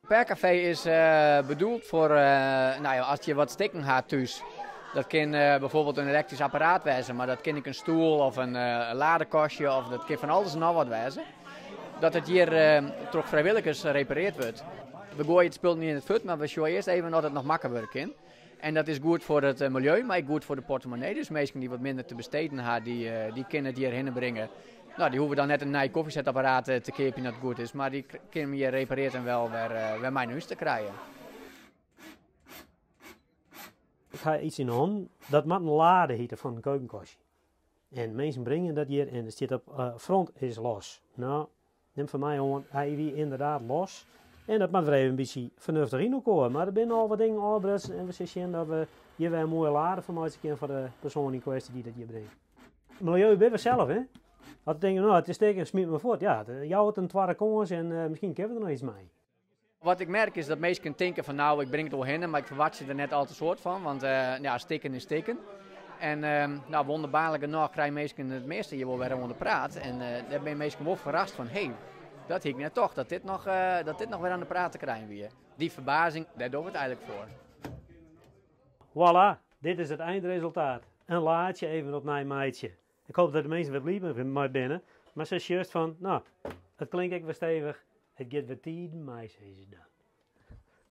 Percafé is bedoeld voor als je wat stikken gaat thuis. Dat kan bijvoorbeeld een elektrisch apparaat wezen, maar dat kan ook een stoel of een ladekastje of dat kan van alles en al wat wezen. Dat het hier door vrijwilligers gerepareerd wordt. We gooien het spul niet in het fut, maar we zien eerst even dat het nog makkelijker kan. En dat is goed voor het milieu, maar ook goed voor de portemonnee. Dus mensen die wat minder te besteden hebben, die kunnen het hierheen brengen. Nou, die hoeven dan net een nieuw koffiezetapparaat te kopen dat goed is. Maar die kunnen hier repareerd en wel weer mijn huis te krijgen. Ik ga iets in de hand, dat moet een lade heten van een keukenkastje. En mensen brengen dat hier en er staat op front is los. Nou, neem van mij aan, hij wie inderdaad los. En dat moet weer even een beetje vernuftig in elkaar. Maar er zijn al wat dingen aanbrengen en we zien dat we hier weer een mooie lade van maken kunnen voor de persoon in kwestie die dat hier brengt. Milieu ben we zelf, hè? Als we denken, nou, het is tegen, smiet me voort. Ja, jou het een twaalf kans en misschien kunnen we er nog iets mee. Wat ik merk is dat mensen denken van nou, ik breng het wel heen, maar ik verwacht ze er net altijd soort van. Want stikken is stikken. En wonderbaarlijk genoeg krijgen mensen het meeste hier wel weer onder praat. En daar ben je mensen wel verrast van, hé, dat ik net toch, dat dit nog weer aan de praat te krijgen weer. Die verbazing, daar doen we het eigenlijk voor. Voilà, dit is het eindresultaat. Een laadje even op mijn maatje. Ik hoop dat de mensen wat liever met binnen. Maar ze is juist van, nou, het klinkt ook weer stevig. Het gaat weer tien, maar ze is dan.